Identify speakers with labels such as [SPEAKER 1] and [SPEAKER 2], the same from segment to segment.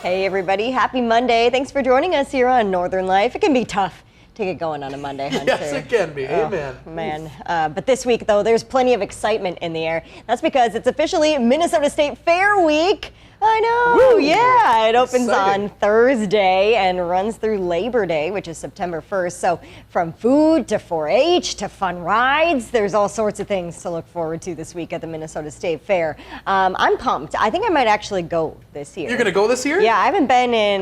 [SPEAKER 1] Hey everybody, happy Monday. Thanks for joining us here on Northern Life. It can be tough to get going on a Monday, Hunter.
[SPEAKER 2] Yes, it can be. Amen.
[SPEAKER 1] Man, but this week though, there's plenty of excitement in the air. That's because it's officially Minnesota State Fair Week. I know,
[SPEAKER 2] Woo!
[SPEAKER 1] Yeah, it opens
[SPEAKER 2] Exciting.
[SPEAKER 1] on Thursday and runs through Labor Day, which is September 1st. So from food to 4-H to fun rides, there's all sorts of things to look forward to this week at the Minnesota State Fair. I'm pumped. I think I might actually go this year.
[SPEAKER 2] You're going to go this year?
[SPEAKER 1] Yeah, I haven't been in,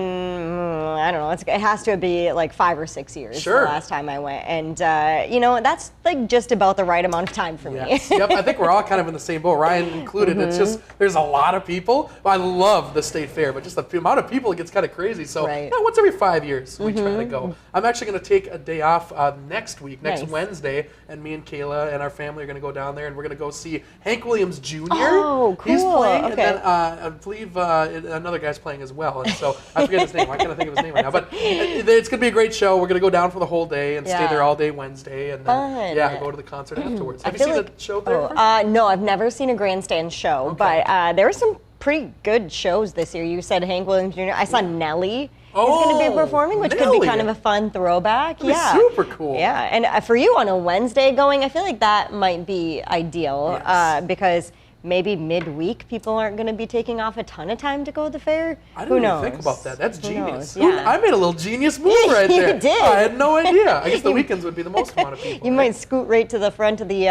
[SPEAKER 1] I don't know, it has to be like 5 or 6 years
[SPEAKER 2] Sure.
[SPEAKER 1] the last time I went. And, you know, that's like just about the right amount of time for me.
[SPEAKER 2] Yes. Yep, I think we're all kind of in the same boat, Ryan included. It's just, there's a lot of people. I love the State Fair, but just the amount of people, it gets kind of crazy. So,
[SPEAKER 1] Right.
[SPEAKER 2] once every 5 years, we try to go. I'm actually going to take a day off next week, next
[SPEAKER 1] Nice.
[SPEAKER 2] Wednesday, and me and Kayla and our family are going to go down there, and we're going to go see Hank Williams Jr.
[SPEAKER 1] Oh,
[SPEAKER 2] He's
[SPEAKER 1] cool.
[SPEAKER 2] playing,
[SPEAKER 1] Okay.
[SPEAKER 2] and then I believe another guy's playing as well. And so, I forget his name. I can't think of his name right now. But it's going to be a great show. We're going to go down for the whole day and stay
[SPEAKER 1] Yeah.
[SPEAKER 2] there all day Wednesday, and then,
[SPEAKER 1] Fun.
[SPEAKER 2] go to the concert afterwards.
[SPEAKER 1] I
[SPEAKER 2] Have you
[SPEAKER 1] feel
[SPEAKER 2] seen
[SPEAKER 1] like-
[SPEAKER 2] the show there?
[SPEAKER 1] No, I've never seen a grandstand show, but there were some pretty good shows this year. You said Hank Williams Jr. I saw Nelly is going to be performing, which could
[SPEAKER 2] Nelly.
[SPEAKER 1] be kind of a fun throwback.
[SPEAKER 2] That'd be super cool.
[SPEAKER 1] Yeah, and for you on a Wednesday going, I feel like that might be ideal
[SPEAKER 2] Yes.
[SPEAKER 1] because maybe midweek people aren't going to be taking off a ton of time to go to the fair.
[SPEAKER 2] I
[SPEAKER 1] Who
[SPEAKER 2] didn't
[SPEAKER 1] knows?
[SPEAKER 2] even think about that. That's
[SPEAKER 1] Who
[SPEAKER 2] genius.
[SPEAKER 1] knows? Yeah.
[SPEAKER 2] I made a little genius move right
[SPEAKER 1] You
[SPEAKER 2] there.
[SPEAKER 1] did.
[SPEAKER 2] I had no idea. I guess the weekends would be the most amount of people.
[SPEAKER 1] You
[SPEAKER 2] right?
[SPEAKER 1] might scoot right to the front of the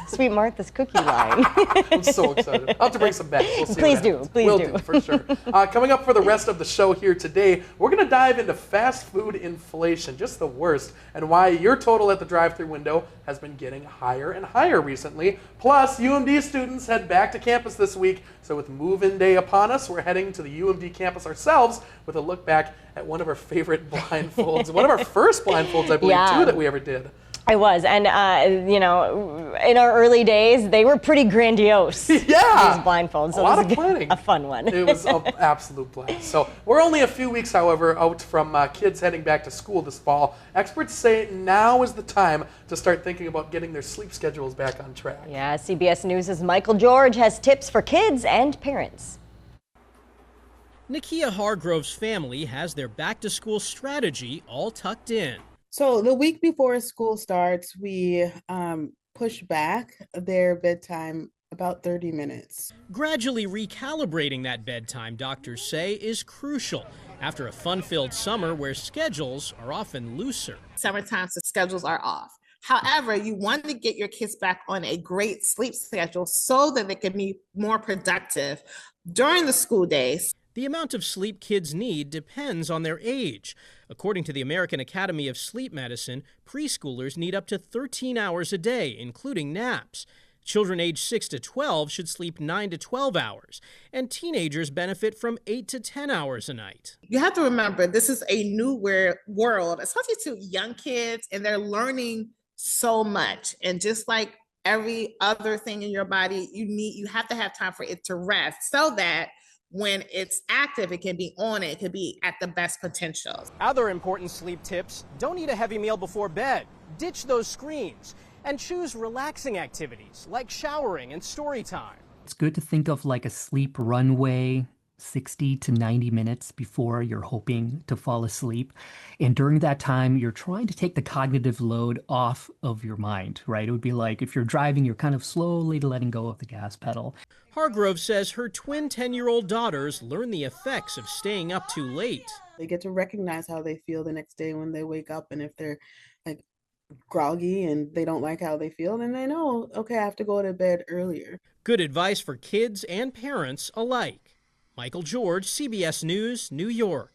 [SPEAKER 1] Sweet Martha's cookie line.
[SPEAKER 2] I'm so excited. I'll have to bring some back. We'll see
[SPEAKER 1] Please
[SPEAKER 2] what
[SPEAKER 1] do.
[SPEAKER 2] happens.
[SPEAKER 1] Please
[SPEAKER 2] Will
[SPEAKER 1] do.
[SPEAKER 2] for sure. Coming up for the rest of the show here today, we're going to dive into fast food inflation, just the worst, and why your total at the drive-thru window has been getting higher and higher recently. Plus, UMD students head back to campus this week. So with move-in day upon us, we're heading to the UMD campus ourselves with a look back at one of our favorite blindfolds, one of our first blindfolds, I believe,
[SPEAKER 1] Yeah.
[SPEAKER 2] too, that we ever did.
[SPEAKER 1] I was, and you know, in our early days, they were pretty grandiose.
[SPEAKER 2] Yeah.
[SPEAKER 1] These blindfolds. So
[SPEAKER 2] A lot
[SPEAKER 1] this
[SPEAKER 2] of
[SPEAKER 1] is
[SPEAKER 2] planning.
[SPEAKER 1] A fun one.
[SPEAKER 2] It was an absolute blast. So we're only a few weeks, however, out from kids heading back to school this fall. Experts say now is the time to start thinking about getting their sleep schedules back on track.
[SPEAKER 1] Yeah, CBS News' Michael George has tips for kids and parents.
[SPEAKER 3] Nakia Hargrove's family has their back-to-school strategy all tucked in.
[SPEAKER 4] So the week before school starts, we push back their bedtime about 30 minutes.
[SPEAKER 3] Gradually recalibrating that bedtime, doctors say, is crucial after a fun-filled summer where schedules are often looser.
[SPEAKER 5] Summertime, the schedules are off. However, you want to get your kids back on a great sleep schedule so that they can be more productive during the school days.
[SPEAKER 3] The amount of sleep kids need depends on their age. According to the American Academy of Sleep Medicine, preschoolers need up to 13 hours a day, including naps. Children aged 6 to 12 should sleep 9 to 12 hours, and teenagers benefit from 8 to 10 hours a night.
[SPEAKER 5] You have to remember, this is a new world, especially to young kids, and they're learning so much. And just like every other thing in your body, you have to have time for it to rest so that when it's active, it can be on it can be at the best potential.
[SPEAKER 6] Other important sleep tips: don't eat a heavy meal before bed, ditch those screens, and choose relaxing activities like showering and story time.
[SPEAKER 7] It's good to think of like a sleep runway, 60 to 90 minutes before you're hoping to fall asleep. And during that time, you're trying to take the cognitive load off of your mind, right? It would be like if you're driving, you're kind of slowly letting go of the gas pedal.
[SPEAKER 3] Hargrove says her twin 10-year-old daughters learn the effects of staying up too late.
[SPEAKER 4] They get to recognize how they feel the next day when they wake up, and if they're like groggy and they don't like how they feel, then they know, okay, I have to go to bed earlier.
[SPEAKER 3] Good advice for kids and parents alike. Michael George, CBS News, New York.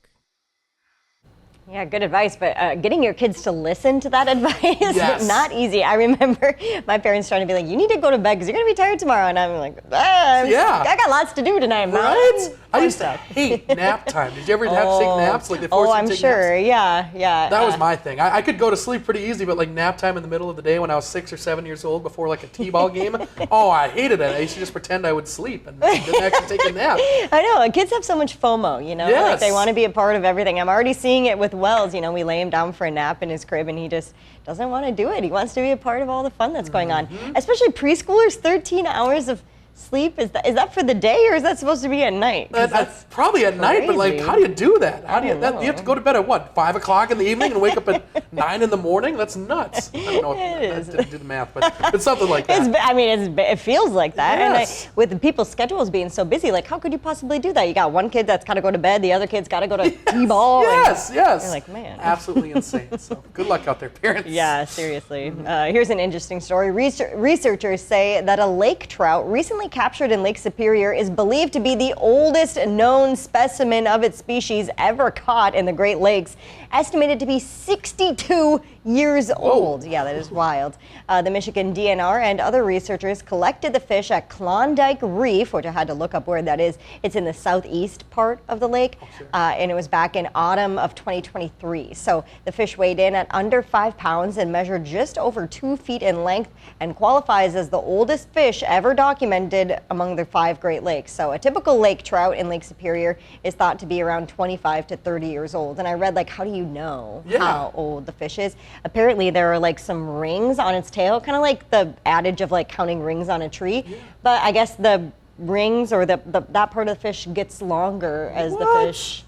[SPEAKER 1] Yeah, good advice, but getting your kids to listen to that advice
[SPEAKER 2] Yes.
[SPEAKER 1] is not easy. I remember my parents trying to be like, you need to go to bed because you're going to be tired tomorrow. And I'm like,
[SPEAKER 2] Yeah.
[SPEAKER 1] I got lots to do tonight, Mom.
[SPEAKER 2] Right? I
[SPEAKER 1] Fun
[SPEAKER 2] used to
[SPEAKER 1] stuff.
[SPEAKER 2] hate nap time. Did you ever have to take naps? Like they forced
[SPEAKER 1] Oh,
[SPEAKER 2] you to
[SPEAKER 1] I'm
[SPEAKER 2] take
[SPEAKER 1] sure.
[SPEAKER 2] naps?
[SPEAKER 1] Yeah.
[SPEAKER 2] That was my thing. I could go to sleep pretty easy, but like nap time in the middle of the day when I was 6 or 7 years old before like a t-ball game, oh, I hated it. I used to just pretend I would sleep and didn't actually take a nap.
[SPEAKER 1] I know. And kids have so much FOMO, you know? Like
[SPEAKER 2] Yes.
[SPEAKER 1] they want to be a part of everything. I'm already seeing it with Wells. You know, we lay him down for a nap in his crib and he just doesn't want to do it. He wants to be a part of all the fun that's going on. Especially preschoolers, 13 hours of sleep? Is that for the day or is that supposed to be at night? 'Cause
[SPEAKER 2] That's probably at night, but like,
[SPEAKER 1] crazy.
[SPEAKER 2] how do you do that? How do you?
[SPEAKER 1] don't
[SPEAKER 2] That, you have to go to bed at what, 5 o'clock in the evening and wake up at 9 in the morning? That's nuts. I don't know.
[SPEAKER 1] It is.
[SPEAKER 2] I didn't do the math, but it's something like that.
[SPEAKER 1] It feels like that.
[SPEAKER 2] Yes.
[SPEAKER 1] And with the people's schedules being so busy, like, how could you possibly do that? You got one kid that's got to go to bed, the other kid's got to go to t-ball.
[SPEAKER 2] Yes, yes.
[SPEAKER 1] You're like, man.
[SPEAKER 2] Absolutely insane. So good luck out there, parents.
[SPEAKER 1] Yeah, seriously. Here's an interesting story. Researchers say that a lake trout recently captured in Lake Superior is believed to be the oldest known specimen of its species ever caught in the Great Lakes, estimated to be 62 years old. Yeah, that is wild. The Michigan DNR and other researchers collected the fish at Klondike Reef, which I had to look up where that is. It's in the southeast part of the lake, and it was back in autumn of 2023. So the fish weighed in at under 5 pounds and measured just over 2 feet in length and qualifies as the oldest fish ever documented among the 5 Great Lakes. So a typical lake trout in Lake Superior is thought to be around 25 to 30 years old. And I read, like, how do you know how old the fish is? Apparently there are like some rings on its tail, kind of like the adage of like counting rings on a tree. But I guess the rings or that part of the fish gets longer as the fish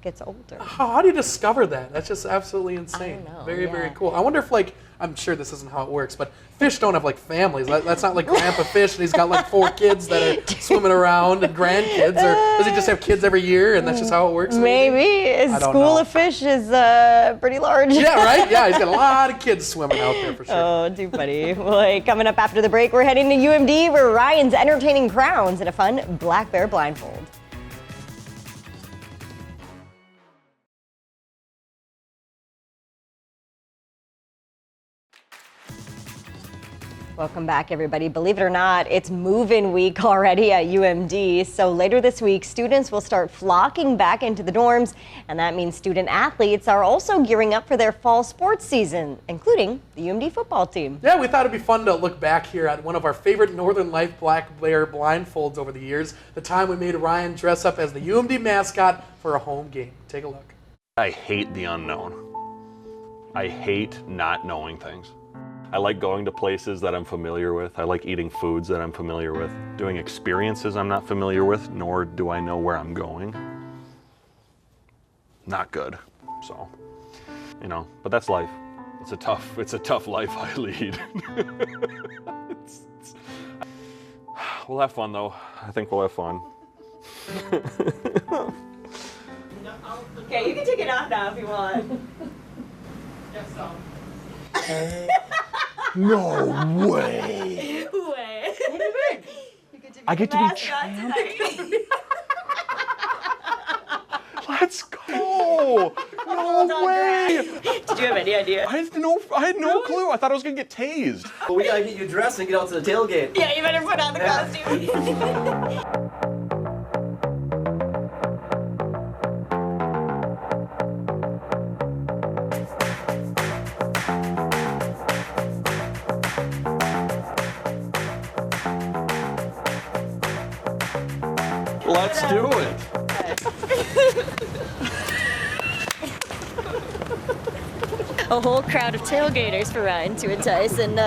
[SPEAKER 1] gets older.
[SPEAKER 2] How do you discover that? That's just absolutely insane.
[SPEAKER 1] know,
[SPEAKER 2] Very, very
[SPEAKER 1] yeah.
[SPEAKER 2] cool. I wonder if, like, I'm sure this isn't how it works, but fish don't have like families. That's not like Grandpa Fish and he's got like 4 kids that are swimming around and grandkids, or does he just have kids every year and that's just how it works?
[SPEAKER 1] Maybe his
[SPEAKER 2] I don't
[SPEAKER 1] school
[SPEAKER 2] know.
[SPEAKER 1] of fish is pretty large.
[SPEAKER 2] Yeah, right? Yeah, he's got a lot of kids swimming out there for sure.
[SPEAKER 1] Oh, too funny. Well, hey, coming up after the break, we're heading to UMD where Ryan's entertaining crowns in a fun Black Bear blindfold. Welcome back, everybody. Believe it or not, it's move-in week already at UMD. So later this week, students will start flocking back into the dorms, and that means student athletes are also gearing up for their fall sports season, including the UMD football team.
[SPEAKER 2] Yeah, we thought it'd be fun to look back here at one of our favorite Northern Life Black Bear blindfolds over the years, the time we made Ryan dress up as the UMD mascot for a home game. Take a look.
[SPEAKER 8] I hate the unknown. I hate not knowing things. I like going to places that I'm familiar with. I like eating foods that I'm familiar with. Doing experiences I'm not familiar with, nor do I know where I'm going. Not good, so, you know, but that's life. It's a tough life I lead. We'll have fun though. I think we'll have fun.
[SPEAKER 1] Okay, you can take it off now if you want.
[SPEAKER 8] No way!
[SPEAKER 1] What do you think?
[SPEAKER 8] I get to be champ. Let's go! No way!
[SPEAKER 1] Did you have any idea?
[SPEAKER 8] I had no clue. I thought I was gonna get tased.
[SPEAKER 9] Well, we gotta get you dressed and get out to the tailgate.
[SPEAKER 1] Yeah, you better put on the costume.
[SPEAKER 8] Let's do it.
[SPEAKER 10] A whole crowd of tailgaters for Ryan to entice, and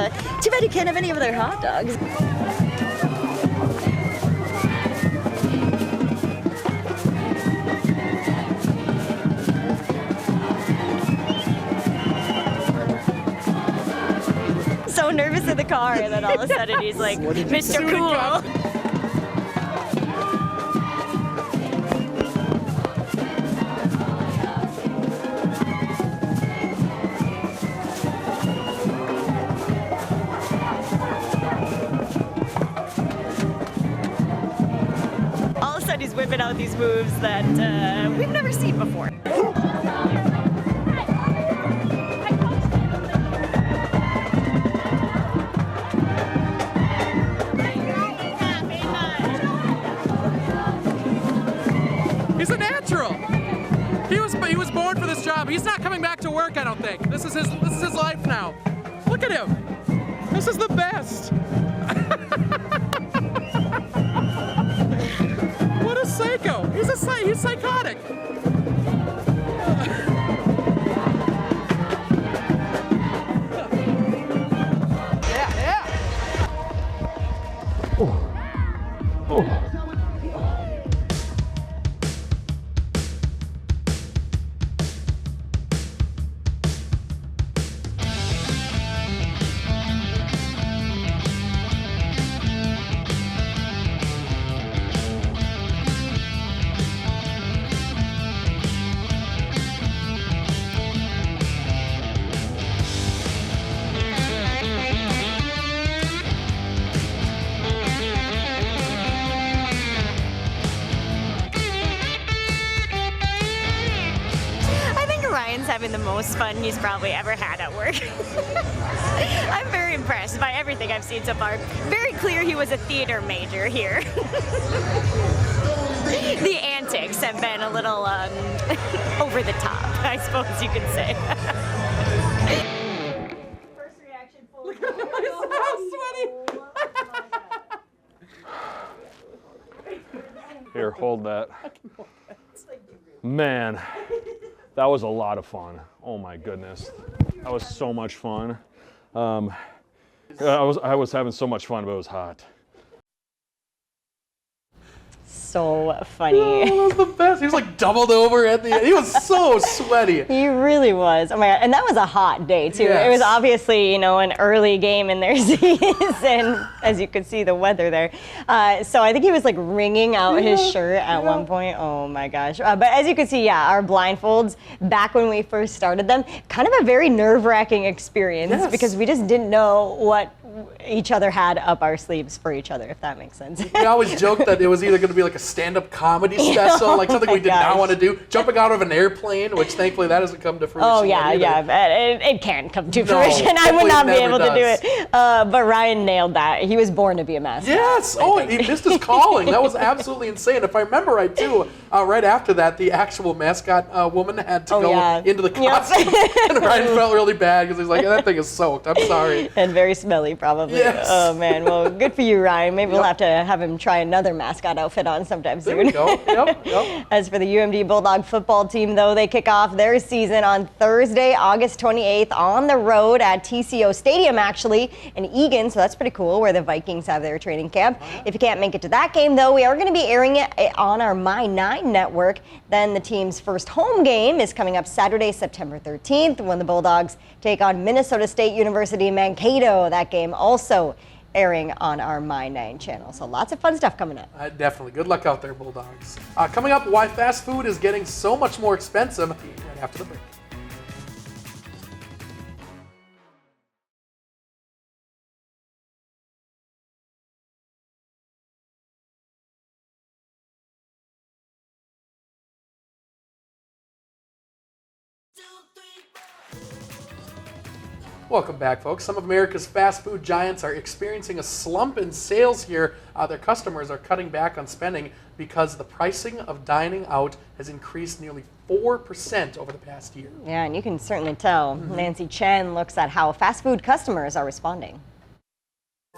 [SPEAKER 10] too bad he can't have any of their hot dogs.
[SPEAKER 1] So nervous in the car, and then all of a sudden he's like, Mr. Cool. All of a sudden he's whipping out these moves that we've never seen before.
[SPEAKER 2] He's a natural. He was born for this job. He's not coming back to work, I don't think. This is his life now. Look at him. This is the best. What a psycho. He's psychotic.
[SPEAKER 11] Ryan's having the most fun he's probably ever had at work. I'm very impressed by everything I've seen so far. Very clear he was a theater major here. The antics have been a little over the top, I suppose you could say.
[SPEAKER 1] First reaction.
[SPEAKER 2] Look at how sweaty.
[SPEAKER 8] Here, hold that. Man, that was a lot of fun. Oh my goodness. That was so much fun. I was having so much fun, but it was hot.
[SPEAKER 1] So funny.
[SPEAKER 2] Oh, that was the best. He was like doubled over at the end. He was so sweaty.
[SPEAKER 1] He really was. Oh my God. And that was a hot day too.
[SPEAKER 2] Yes.
[SPEAKER 1] It was obviously, an early game in their season, as you could see the weather there. So I think he was like wringing out his shirt at one point. Oh my gosh. But as you can see, our blindfolds back when we first started them, kind of a very nerve-wracking experience because we just didn't know what each other had up our sleeves for each other, if that makes sense.
[SPEAKER 2] We always joked that it was either going to be like a stand-up comedy special, like something we did not want to do, jumping out of an airplane, which thankfully that hasn't come to fruition.
[SPEAKER 1] Oh yeah, it can't come to fruition. I would not be able to do it. But Ryan nailed that. He was born to be a mascot.
[SPEAKER 2] Yes. Oh, he missed his calling. That was absolutely insane. If I remember right too, right after that, the actual mascot woman had to go into the costume, and Ryan felt really bad because he's like, that thing is soaked. I'm sorry.
[SPEAKER 1] And very smelly, probably.
[SPEAKER 2] Yes.
[SPEAKER 1] Oh man. Well, good for you, Ryan. Maybe we'll have to have him try another mascot outfit on sometime soon.
[SPEAKER 2] There we go. Yep.
[SPEAKER 1] As for the UMD Bulldog football team, though, they kick off their season on Thursday, August 28th, on the road at TCO Stadium, actually, in Eagan. So that's pretty cool, where the Vikings have their training camp. If you can't make it to that game, though, we are going to be airing it on our My9 network. Then the team's first home game is coming up Saturday, September 13th, when the Bulldogs take on Minnesota State University Mankato. That game also airing on our My9 channel. So lots of fun stuff coming up.
[SPEAKER 2] Definitely. Good luck out there, Bulldogs. Coming up, why fast food is getting so much more expensive right after the break. Welcome back, folks. Some of America's fast food giants are experiencing a slump in sales here. Their customers are cutting back on spending because the pricing of dining out has increased nearly 4% over the past year.
[SPEAKER 1] Yeah, and you can certainly tell. Nancy Chen looks at how fast food customers are responding.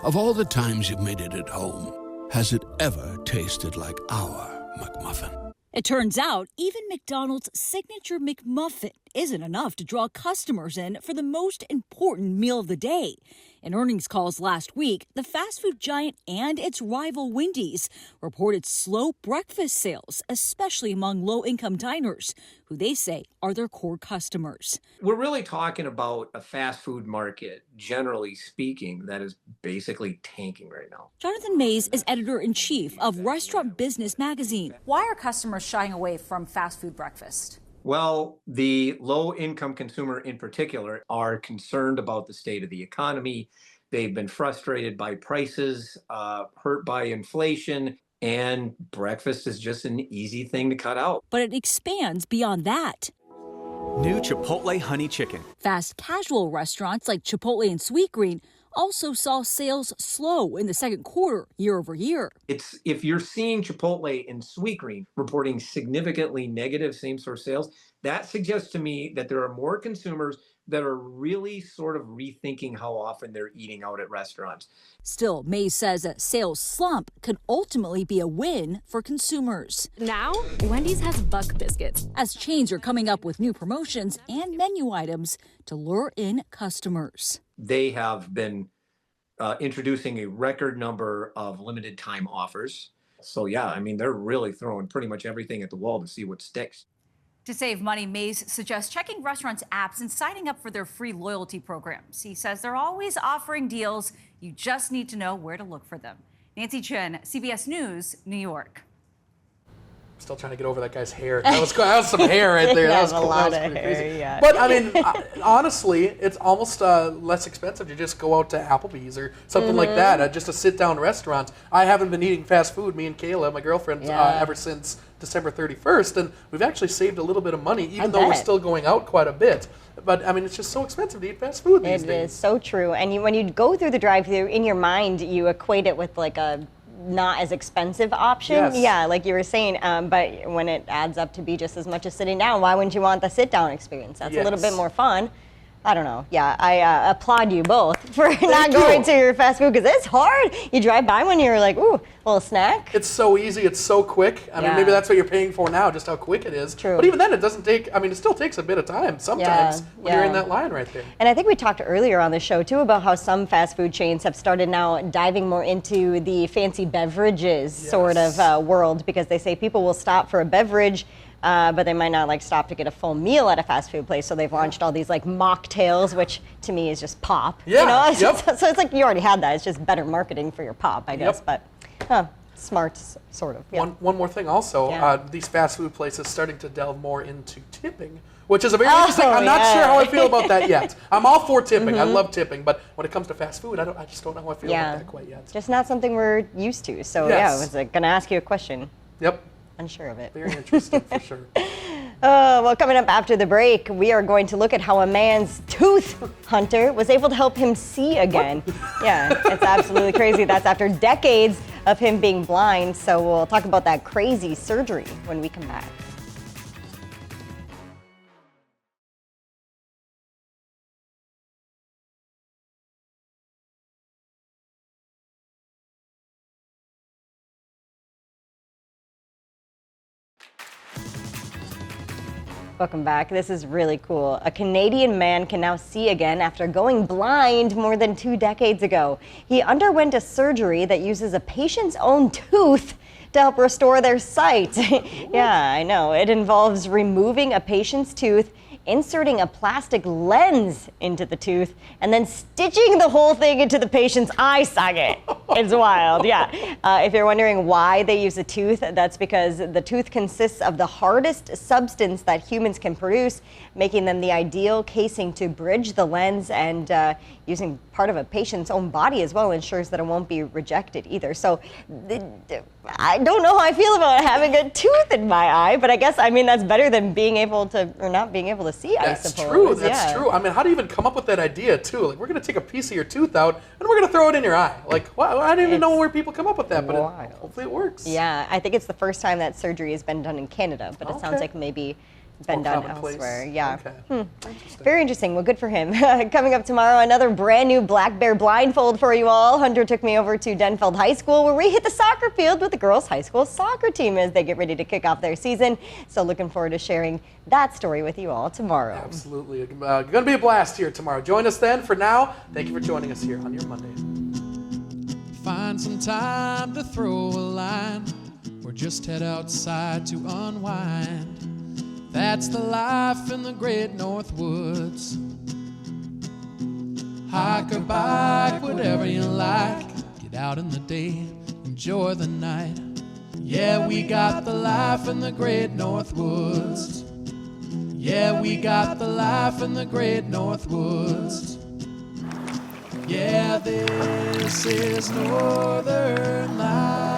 [SPEAKER 12] Of all the times you've made it at home, has it ever tasted like our McMuffin?
[SPEAKER 13] It turns out even McDonald's signature McMuffin isn't enough to draw customers in for the most important meal of the day. In earnings calls last week, the fast food giant and its rival Wendy's reported slow breakfast sales, especially among low-income diners, who they say are their core customers.
[SPEAKER 14] We're really talking about a fast food market, generally speaking, that is basically tanking right now.
[SPEAKER 13] Jonathan Mays is editor-in-chief of Restaurant Business Magazine.
[SPEAKER 15] Why are customers shying away from fast food breakfast?
[SPEAKER 14] Well, the low-income consumer in particular are concerned about the state of the economy. They've been frustrated by prices, hurt by inflation, and breakfast is just an easy thing to cut out.
[SPEAKER 13] But it expands beyond that.
[SPEAKER 16] New Chipotle Honey Chicken.
[SPEAKER 13] Fast casual restaurants like Chipotle and Sweetgreen also saw sales slow in the second quarter, year over year.
[SPEAKER 14] If you're seeing Chipotle and Sweetgreen reporting significantly negative same-store sales, that suggests to me that there are more consumers that are really sort of rethinking how often they're eating out at restaurants.
[SPEAKER 13] Still, Mays says a sales slump could ultimately be a win for consumers.
[SPEAKER 17] Now, Wendy's has Buck Biscuits.
[SPEAKER 13] As chains are coming up with new promotions and menu items to lure in customers.
[SPEAKER 14] They have been introducing a record number of limited time offers. So yeah, I mean, they're really throwing pretty much everything at the wall to see what sticks.
[SPEAKER 15] To save money, Mays suggests checking restaurants' apps and signing up for their free loyalty programs. He says they're always offering deals. You just need to know where to look for them. Nancy Chen, CBS News, New York.
[SPEAKER 2] Still trying to get over that guy's hair. That was some hair right there. That was
[SPEAKER 1] a
[SPEAKER 2] cool.
[SPEAKER 1] lot
[SPEAKER 2] That was
[SPEAKER 1] of
[SPEAKER 2] pretty
[SPEAKER 1] hair,
[SPEAKER 2] crazy.
[SPEAKER 1] yeah.
[SPEAKER 2] But I mean, honestly, it's almost less expensive to just go out to Applebee's or something like that, just a sit-down restaurant. I haven't been eating fast food, me and Kayla, my girlfriend, ever since December 31st, and we've actually saved a little bit of money, even though we're
[SPEAKER 1] bet.
[SPEAKER 2] still going out quite a bit. But I mean, it's just so expensive to eat fast food these
[SPEAKER 1] It
[SPEAKER 2] days.
[SPEAKER 1] is so true. And when you go through the drive-thru, in your mind, you equate it with like a not as expensive option.
[SPEAKER 2] Yes.
[SPEAKER 1] Yeah, like you were saying. But when it adds up to be just as much as sitting down, why wouldn't you want the sit-down experience? That's a little bit
[SPEAKER 2] Yes.
[SPEAKER 1] more fun. I don't know. Yeah, I applaud you both for not going to your fast food because it's hard. You drive by when you're like, ooh, a little snack.
[SPEAKER 2] It's so easy. It's so quick. I mean, maybe that's what you're paying for now, just how quick it is.
[SPEAKER 1] True.
[SPEAKER 2] But even then, it doesn't take, I mean, it still takes a bit of time sometimes when you're in that line right there.
[SPEAKER 1] And I think we talked earlier on the show, too, about how some fast food chains have started now diving more into the fancy beverages sort of world because they say people will stop for a beverage, but they might not like stop to get a full meal at a fast food place. So they've launched all these like mocktails, which to me is just pop.
[SPEAKER 2] Yeah,
[SPEAKER 1] You know? It's
[SPEAKER 2] yep.
[SPEAKER 1] just- so it's like you already had that. It's just better marketing for your pop, I guess. But smart, sort of. Yeah.
[SPEAKER 2] One more thing also,
[SPEAKER 1] Yeah.
[SPEAKER 2] these fast food places starting to delve more into tipping, which is a very interesting, I'm not
[SPEAKER 1] yeah.
[SPEAKER 2] sure how I feel about that yet. I'm all for tipping, I
[SPEAKER 1] Mhm.
[SPEAKER 2] love tipping, but when it comes to fast food, I just don't know how I feel about that quite yet.
[SPEAKER 1] Just not something we're used to. So
[SPEAKER 2] Yes.
[SPEAKER 1] yeah, I was going to ask you a question.
[SPEAKER 2] Yep.
[SPEAKER 1] Unsure of it.
[SPEAKER 2] Very interesting for sure.
[SPEAKER 1] Well, coming up after the break, we are going to look at how a man's tooth hunter was able to help him see again. Yeah, it's absolutely crazy. That's after decades of him being blind. So we'll talk about that crazy surgery when we come back. Welcome back. This is really cool. A Canadian man can now see again after going blind more than 2 decades ago. He underwent a surgery that uses a patient's own tooth to help restore their sight. Yeah, I know. It involves removing a patient's tooth, inserting a plastic lens into the tooth, and then stitching the whole thing into the patient's eye socket. It's wild, yeah. If you're wondering why they use a tooth, that's because the tooth consists of the hardest substance that humans can produce, making them the ideal casing to bridge the lens, and using part of a patient's own body as well ensures that it won't be rejected either. So I don't know how I feel about having a tooth in my eye, but I guess, I mean, that's better than being able to, or not being able to see, I
[SPEAKER 2] That's
[SPEAKER 1] suppose.
[SPEAKER 2] true. That's
[SPEAKER 1] Yeah.
[SPEAKER 2] true. I mean, how do you even come up with that idea, too? Like, we're going to take a piece of your tooth out and we're going to throw it in your eye. Like, wow, I don't even know where people come up with that, but hopefully it works.
[SPEAKER 1] Yeah, I think it's the first time that surgery has been done in Canada, but it sounds
[SPEAKER 2] Okay.
[SPEAKER 1] like maybe it's been
[SPEAKER 2] more
[SPEAKER 1] done
[SPEAKER 2] commonplace.
[SPEAKER 1] elsewhere. Yeah.
[SPEAKER 2] Okay.
[SPEAKER 1] Very interesting. Well, good for him. Coming up tomorrow, another brand new Black Bear blindfold for you all. Hunter took me over to Denfeld High School, where we hit the soccer field with the girls' high school soccer team as they get ready to kick off their season. So looking forward to sharing that story with you all tomorrow.
[SPEAKER 2] Absolutely. Going to be a blast here tomorrow. Join us then. For now, thank you for joining us here on your Monday.
[SPEAKER 18] Find some time to throw a line or just head outside to unwind. That's the life in the great North Woods. Hike or bike, whatever you like. Get out in the day, enjoy the night. Yeah, we got the life in the great North Woods. Yeah, we got the life in the great North Woods. Yeah, this is Northern Life.